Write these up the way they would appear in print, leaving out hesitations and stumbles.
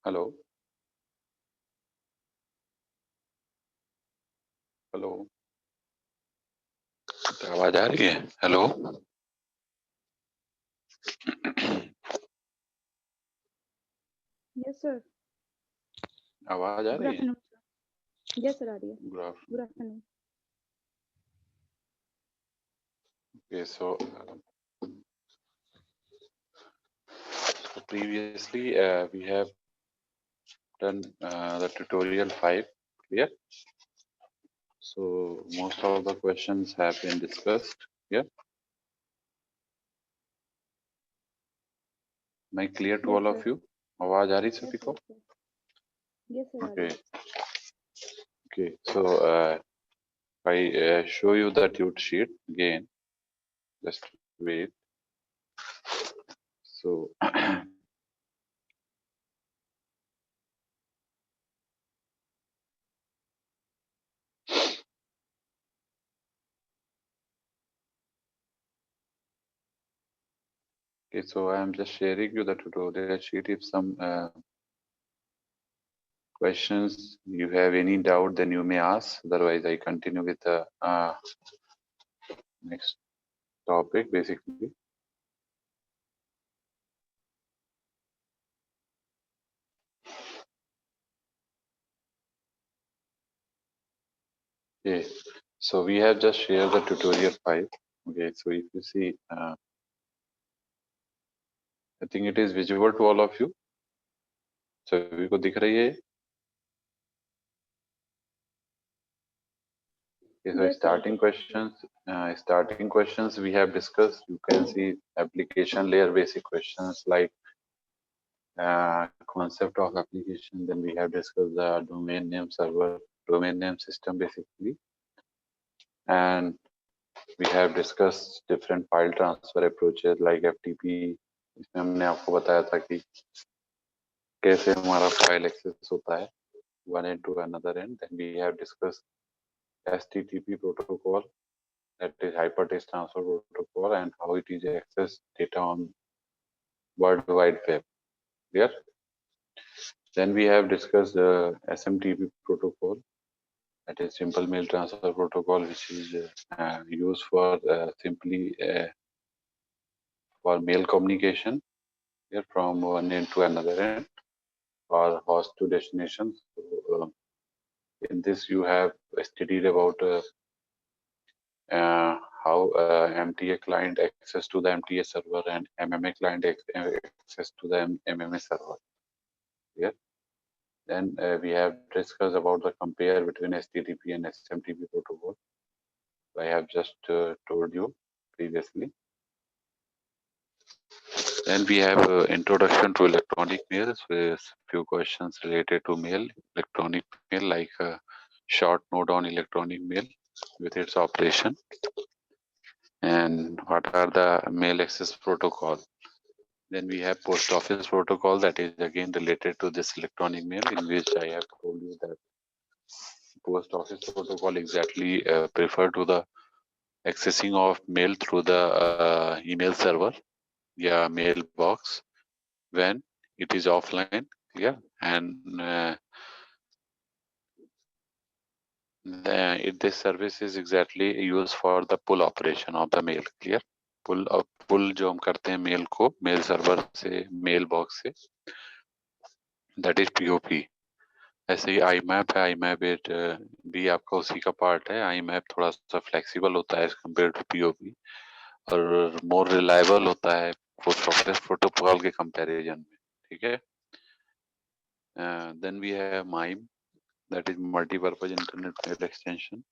Hello hello. क्या आवाज आ रही है? हेलो। Yes, sir. आवाज आ Good रही है? afternoon, sir. Yes, sir, Arya. Good afternoon. Good afternoon. Okay, so previously we have done the tutorial 5. Clear? So most of the questions have been discussed. Yeah. Am I clear to Yes, all sir. of you? आवाज आ रही Yes, सभी yes, को? sir. Yes, sir, Okay. Arya. Okay. So I show you the tute sheet again. Just wait. So okay. So I am just sharing you the tutorial sheet. If some questions you have any doubt, then you may ask. Otherwise, I continue with the next topic. Basically, okay. So we have just shared the tutorial 5. Okay. So if you see, I think it is visible to all of you. सभी को दिख रही है? Okay, so Yes, sir. starting questions we have discussed. You can see application layer basic questions like concept of application. Then we have discussed the domain name server, domain name system basically, and we have discussed different file transfer approaches like FTP. इसमें हमने आपको बताया था कि कैसे हमारा file access होता है one end to another end. Then we have discussed HTTP protocol, that is hypertext transfer protocol, and how it is access data on World Wide Web. Clear? Then we have discussed the SMTP protocol, that is simple mail transfer protocol, which is used for simply for mail communication here from one end to another end or host to destination. So, in this, you have studied about how MTA client access to the MTA server and MMA client access to the MMA server. Here, then we have discussed about the compare between HTTP and SMTP protocol. I have just told you previously. Then we have introduction to electronic mail with few questions related to mail, electronic mail, like short note on electronic mail with its operation, and what are the mail access protocol. Then we have post office protocol, that is again related to this electronic mail, in which I have told you that post office protocol exactly prefer to the accessing of mail through the email server, yeah, mailbox when it is offline. Yeah, and this service is exactly used for the pull operation of the mail. Clear? पुल जो हम करते हैं mail को mail server से mail box से, that is POP. ऐसे ही आई map है, आई map भी आपका उसी का पार्ट है. आई मैप थोड़ा सा फ्लेक्सिबल होता है एज कम्पेयर टू पीओपी और मोर रिलायबल होता है पोस्ट ऑफिस प्रोटोकॉल के कंपैरिजन में. ठीक है. Then we have MIME, that is multi-purpose internet mail extension.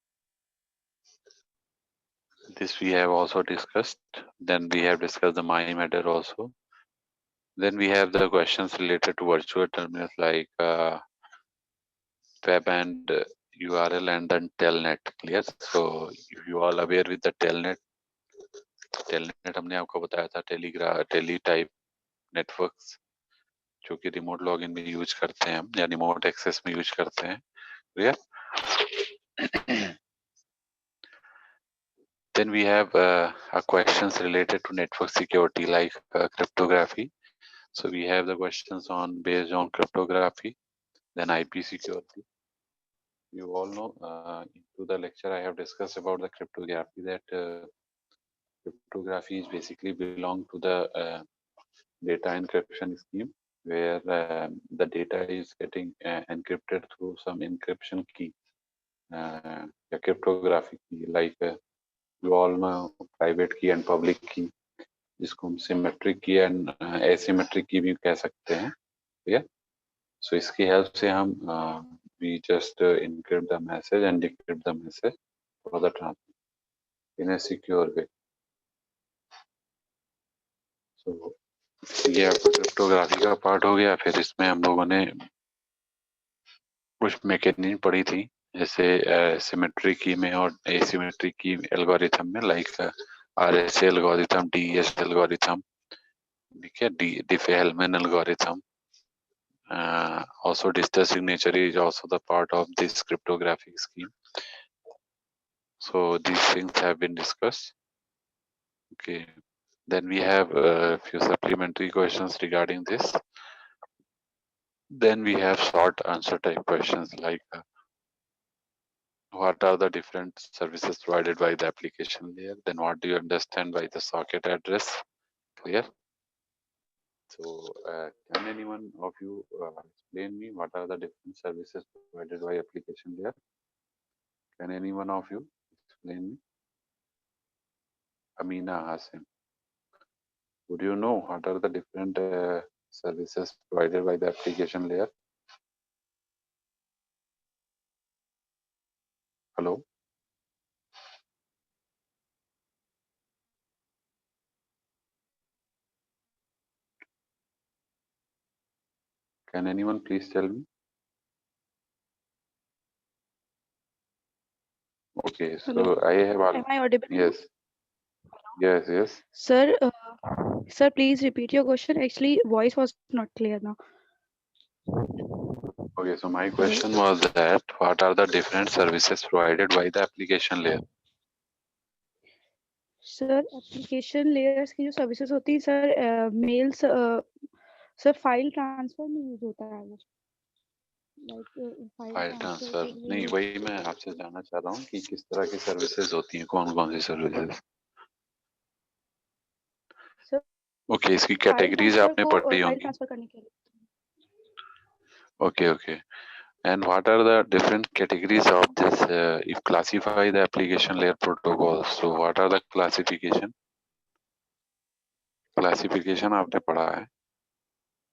This we have also discussed. Then we have discussed the MIME header also. Then we have the questions related to virtual terminals like web and URL and then telnet. Clear? So you all aware with the telnet. Telnet हमने आपको बताया था tele type networks जो कि remote login में use करते हैं हम या रिमोट एक्सेस में यूज करते हैं. Clear? Then we have questions related to network security like cryptography. So we have the questions on based on cryptography, then IP security. You all know into the lecture I have discussed about the cryptography, that cryptography is basically belong to the data encryption scheme, where the data is getting encrypted through some encryption key, a cryptographic key, like you all know private key and public key, जिसको हम symmetric की and asymmetric की भी कह सकते हैं, ठीक है. सो इसकी हेल्प से हम we just encrypt the message and decrypt the message for the transmission in a secure way. So ये आपका क्रिप्टोग्राफी का पार्ट हो गया. फिर इसमें हम लोगों ने कुछ मैकेनिज्म पढ़ी थी, जैसे सिमेट्रिक की में और एसिमेट्रिक की एल्गोरिथम में, like RSA algorithm, DES algorithm, ठीक है, Diffie-Hellman algorithm. Also digital signature is also the part of this cryptographic scheme. So these things have been discussed. Okay, then we have a few supplementary questions regarding this. Then we have short answer type questions like what are the different services provided by the application layer? Then what do you understand by the socket address? Clear? So can anyone of you explain me what are the different services provided by application layer? Can anyone of you explain me? Amina Hasim, would you know what are the different services provided by the application layer? Hello? Can anyone please tell me? Okay, so Hello. I have Am I audible? yes. Yes, yes. Sir, sir, please repeat your question. Actually, voice was not clear now. Okay, so my question was that what are the different services provided by the application layer? Sir, application layers की जो services होती है sir, mails, sir file transfer में use होता है वो. Like file transfer नहीं, वही मैं आपसे जानना चाह रहा हूँ कि किस तरह की सर्विसेज होती हैं, कौन कौन सी सर्विसेज. सर ओके, इसकी कैटेगरीज आपने पढ़ी होंगी. ट्रांसफर करने के लिए. Okay, okay. And what are the different categories of this? If classify the application layer protocol, so what are the classification? Classification आपने पढ़ा है,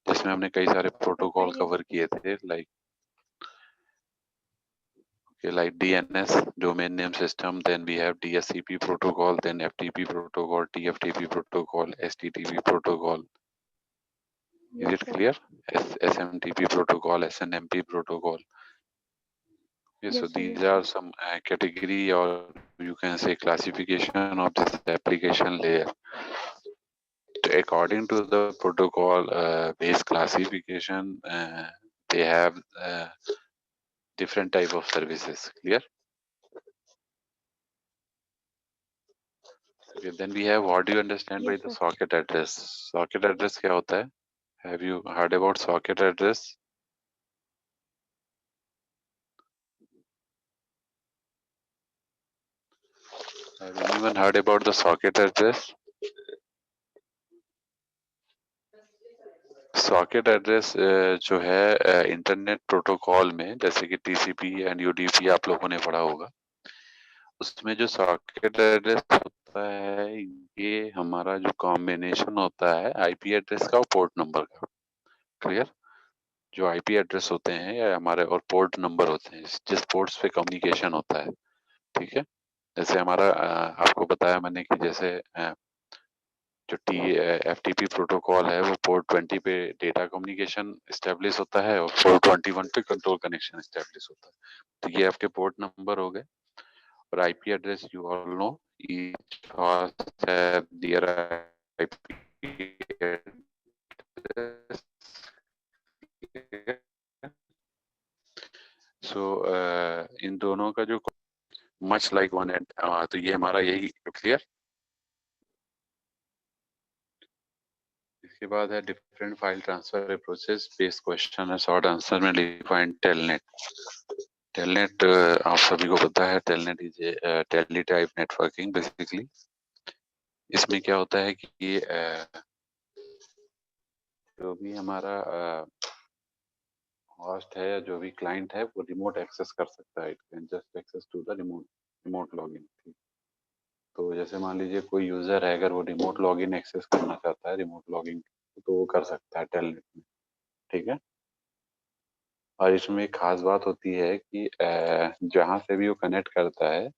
जिसमें हमने कई सारे प्रोटोकॉल कवर किए थे, like DNS, domain name system, then we have DSCP protocol, then FTP protocol, TFTP protocol, STTP protocol. Is it clear? SMTP protocol, SNMP protocol. Yes, so these are some category, or you can say classification of this application layer. According to the protocol based classification, they have different type of services. Clear? Okay, then we have what do you understand by the socket address? Socket address क्या होता है? Have you heard about socket address? Have anyone heard about the socket address? Socket address जो है internet protocol में, जैसे कि TCP and UDP आप लोगों ने पढ़ा होगा, उसमें जो सॉकेट एड्रेस होता है, ये हमारा जो कॉम्बिनेशन होता है IP एड्रेस का और पोर्ट नंबर का. क्लियर? जो IP एड्रेस होते हैं या हमारे और पोर्ट नंबर होते हैं, जिस पोर्ट्स पे कम्युनिकेशन होता है, ठीक है. जैसे हमारा आपको बताया मैंने कि जैसे जो FTP प्रोटोकॉल है वो पोर्ट 20 पे डेटा कम्युनिकेशन एस्टेब्लिश होता है और पोर्ट 21 पे कंट्रोल कनेक्शन एस्टेब्लिश होता है. तो ये आपके पोर्ट नंबर हो गए. और IP address you all know, each have their IP सो इन दोनों का जो मच लाइक वन एंड, तो ये हमारा यही. क्लियर? इसके बाद है different file transfer approaches based question and short answer में define telnet. Telnet आप सभी को पता है, telnet is a tele type networking basically. इसमें क्या होता है कि जो भी हमारा होस्ट है या जो भी क्लाइंट है वो रिमोट एक्सेस कर सकता है. It can just access to the remote login. तो जैसे मान लीजिए कोई यूजर है, अगर वो रिमोट लॉगिन एक्सेस करना चाहता है, रिमोट लॉगिन, तो वो कर सकता है टेलनेट में. ठीक है. और इसमें एक खास बात होती है कि जहां से भी वो कनेक्ट करता है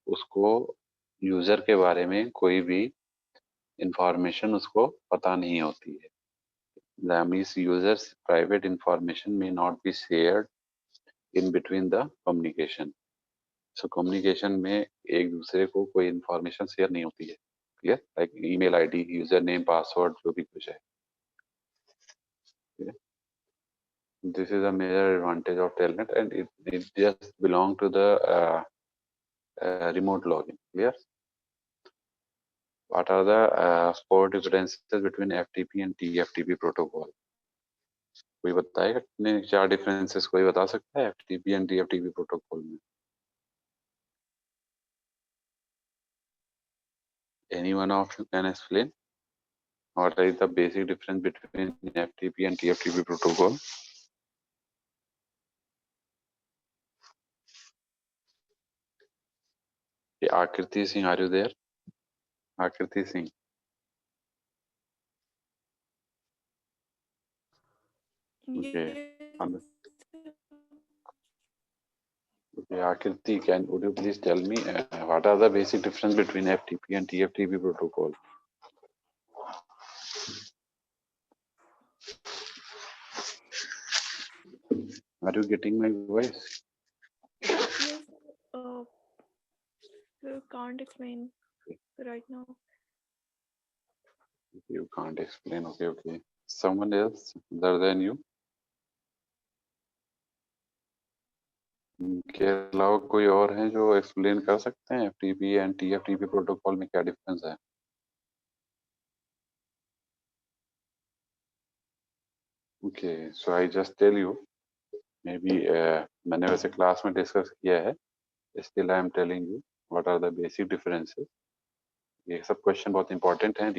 उसको यूजर के बारे में कोई भी इंफॉर्मेशन उसको पता नहीं होती है. That means users private information may not be shared in between the communication. So communication में एक दूसरे को कोई इंफॉर्मेशन शेयर नहीं होती है. Clear? Like email ID, user name, password, जो भी कुछ है. This is a major advantage of telnet, and it just belong to the remote login. Clear? What are the core differences between FTP and TFTP protocol? कोई बताएगा कितने चार differences कोई बता सकता है FTP and TFTP प्रोटोकॉल में? Any one of you can explain what is the basic difference between FTP and TFTP protocol? Akriti Singh, are you there? Akriti Singh. Okay. Okay, Akriti, would you please tell me what are the basic difference between FTP and TFTP protocol? Are you getting my voice? Yes, can't explain right now. You can't explain. Okay, okay. Someone else other than you? के अलावा कोई और है जो explain कर सकते हैं FTP and TFTP protocol में क्या डिफरेंस है? Okay, so I just tell you. Maybe मैंने वैसे क्लास में डिस्कस किया है, still I am telling you what are the basic differences. ये सब क्वेश्चन बहुत इंपॉर्टेंट हैं.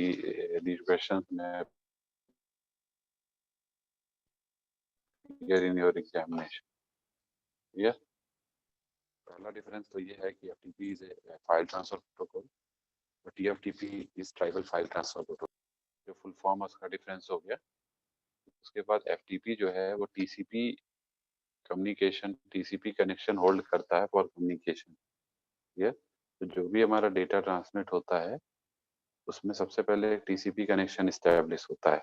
these questions में इन योर एग्जामिनेशन. यस. पहला डिफरेंस तो ये है कि FTP is a file transfer protocol और TFTP is trivial file transfer protocol. जो फुल फॉर्म उसका डिफरेंस हो गया. उसके बाद FTP जो है वो TCP कनेक्शन होल्ड करता है फॉर कम्युनिकेशन. ये तो जो भी हमारा डेटा ट्रांसमिट होता है उसमें सबसे पहले TCP कनेक्शन इस्टेब्लिश होता है.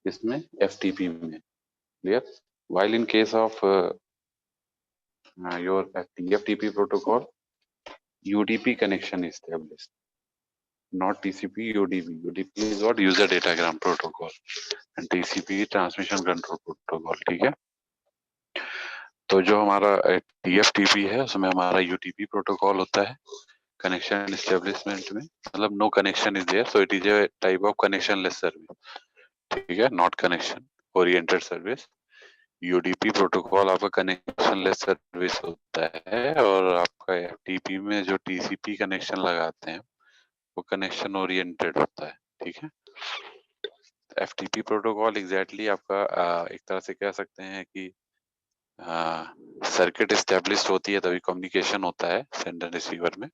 इसमें FTP में. Clear? while in case of your TFTP protocol, UDP connection is established, not TCP. UDP is what? User datagram protocol, and TCP transmission control protocol. ठीक है. तो जो हमारा TFTP है उसमें हमारा UDP प्रोटोकॉल होता है कनेक्शन एस्टेब्लिशमेंट में. मतलब no connection is there, so it is a type of connectionless service. ठीक है, not connection oriented service. UDP protocol आपका कनेक्शन लेस सर्विस होता है, और आपका FTP में जो TCP कनेक्शन लगाते हैं वो कनेक्शन ओरिएंटेड होता है. ठीक है. FTP प्रोटोकॉल एग्जैक्टली आपका एक तरह से कह सकते हैं कि सर्किट एस्टेब्लिश होती है तभी कम्युनिकेशन होता है सेंडर रिसीवर में.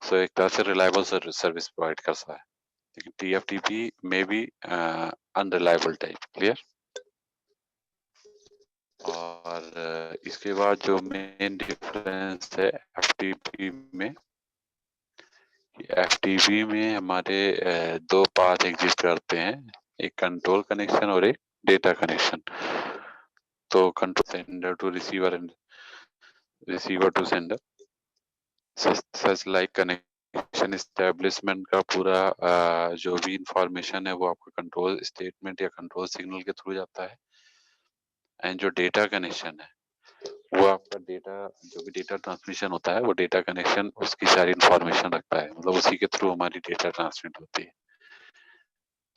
सो एक तरह से रिलायबल सर्विस प्रोवाइड करता है. लेकिन TFTP में भी अनरिलायबल टाइप. क्लियर? और इसके बाद जो मेन डिफरेंस है FTP में हमारे दो पाथ एग्जिस्ट करते हैं, एक कंट्रोल कनेक्शन और एक डेटा कनेक्शन. तो control sender to receiver and receiver to sender. Such like connection establishment का पूरा जो भी इंफॉर्मेशन है वो आपका कंट्रोल स्टेटमेंट या कंट्रोल सिग्नल के थ्रू जाता है. एंड जो डेटा कनेक्शन है वो आपका डेटा, जो भी डेटा ट्रांसमिशन होता है वो डेटा कनेक्शन उसकी सारी इंफॉर्मेशन रखता है. मतलब उसी के थ्रू हमारी डेटा ट्रांसमिट होती है.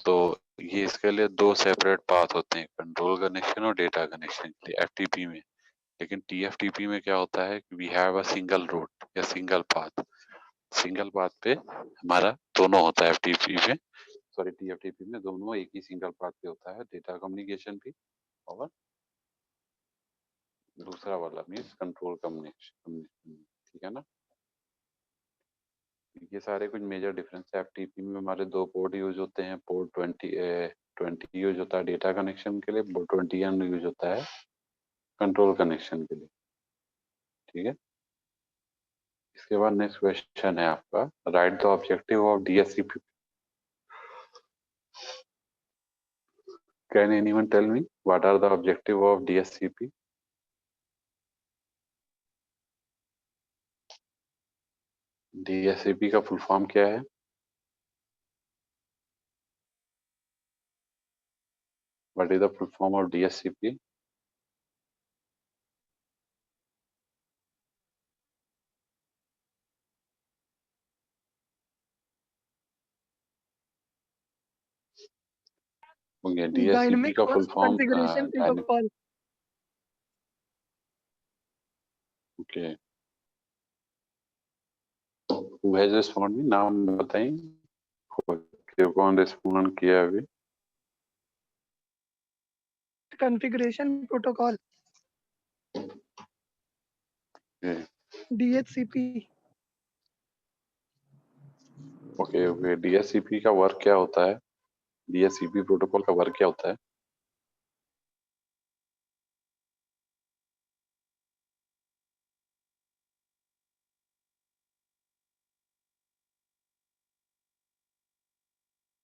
तो ये इसके लिए दो सेपरेट पाथ होते हैं, कंट्रोल कनेक्शन और डेटा कनेक्शन के लिए एफटीपी में। लेकिन टीएफटीपी में क्या होता है कि we have a single route या सिंगल पाथ। सिंगल पाथ पे हमारा दोनों होता है एफटीपी में, सॉरी टीएफटीपी में दोनों एक ही सिंगल पाथ पे होता है, डेटा कम्युनिकेशन भी और दूसरा वाला मीन्स कंट्रोल कम्युनिकेशन। ठीक है ना। ये सारे कुछ मेजर डिफरेंस है। एफटीपी में हमारे दो पोर्ट यूज होते हैं, पोर्ट 20 यूज होता है डेटा कनेक्शन के लिए, पोर्ट 21 यूज होता है कंट्रोल कनेक्शन के लिए। ठीक है। इसके बाद नेक्स्ट क्वेश्चन है आपका, write the objective of DSCP. Can anyone tell me what are the objective of DSCP? DSCP का फुल फॉर्म क्या है? What is the full form of DSCP? Okay, DSCP Dynamic का full host form configuration protocol. Okay, who has responded, नाम बताएं कौन respond किया अभी? Configuration protocol. DHCP. Okay okay, DSCP का वर्क क्या होता है? डीएससीपी प्रोटोकॉल का वर्क क्या होता है?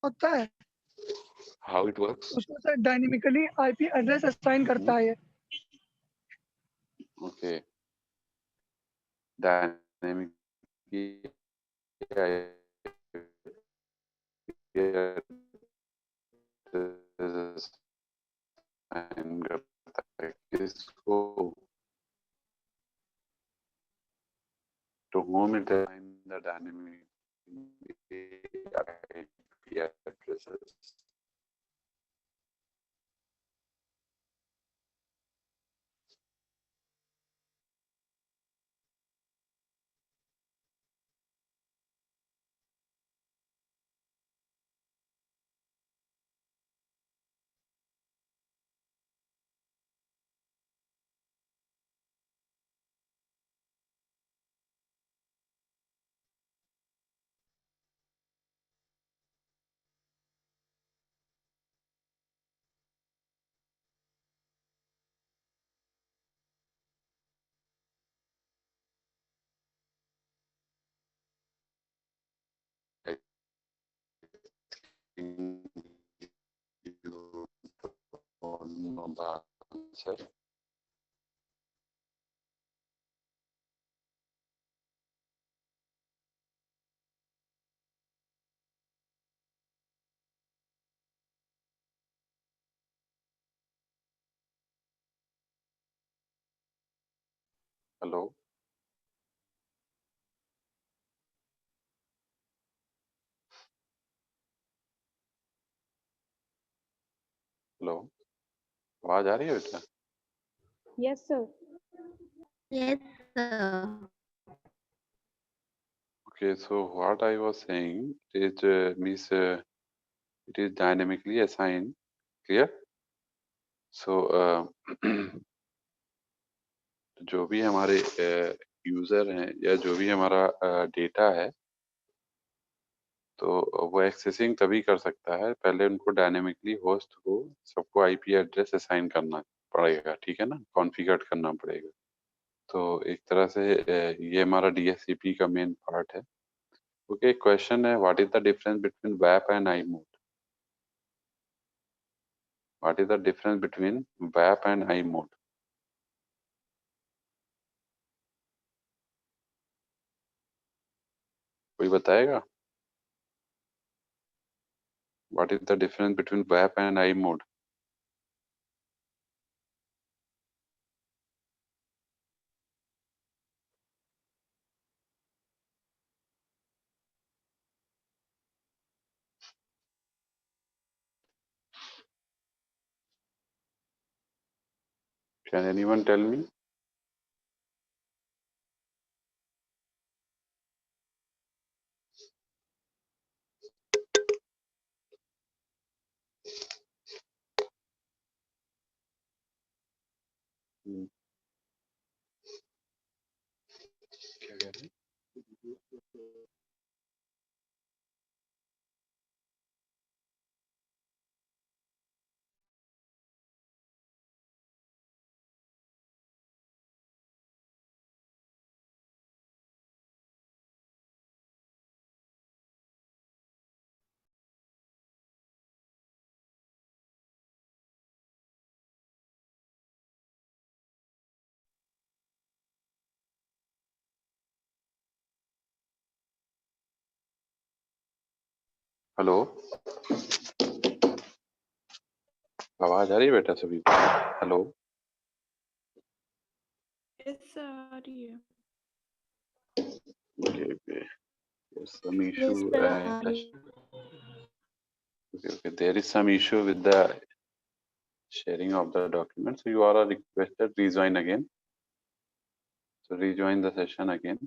होता है हाउ इट वर्क्स? उसमें से डायनेमिकली आईपी एड्रेस असाइन करता है। ओके, डायनेमिक करता है किसको? to whom it assign the dynamic IP addresses. I think you don't know the answer. Hello? Hello, आवाज आ रही है बेटा? Yes, sir. Yes, sir. Okay, so what I was saying is means it is dynamically assigned. Clear? So जो भी हमारे user हैं या जो भी हमारा डेटा है, तो वो एक्सेसिंग तभी कर सकता है, पहले उनको डायनेमिकली होस्ट को सबको आईपी एड्रेस असाइन करना पड़ेगा। ठीक है ना, कॉन्फ़िगर करना पड़ेगा। तो एक तरह से ये हमारा डीएससीपी का मेन पार्ट है। ओके, क्वेश्चन है, what is the difference between वैप and I mode? What is the difference between वैप एंड आई मोड? कोई बताएगा? What is the difference between वैप and I mode? Can anyone tell me? Hmm. क्या कह रहे हैं? हेलो, आवाज आ रही है बेटा सभी को? हेलो, Yes, आ रही है. okay. There's some Yes, issue. sir. Okay. There is some issue with the sharing of the document. So you are requested rejoin again. So rejoin the session again.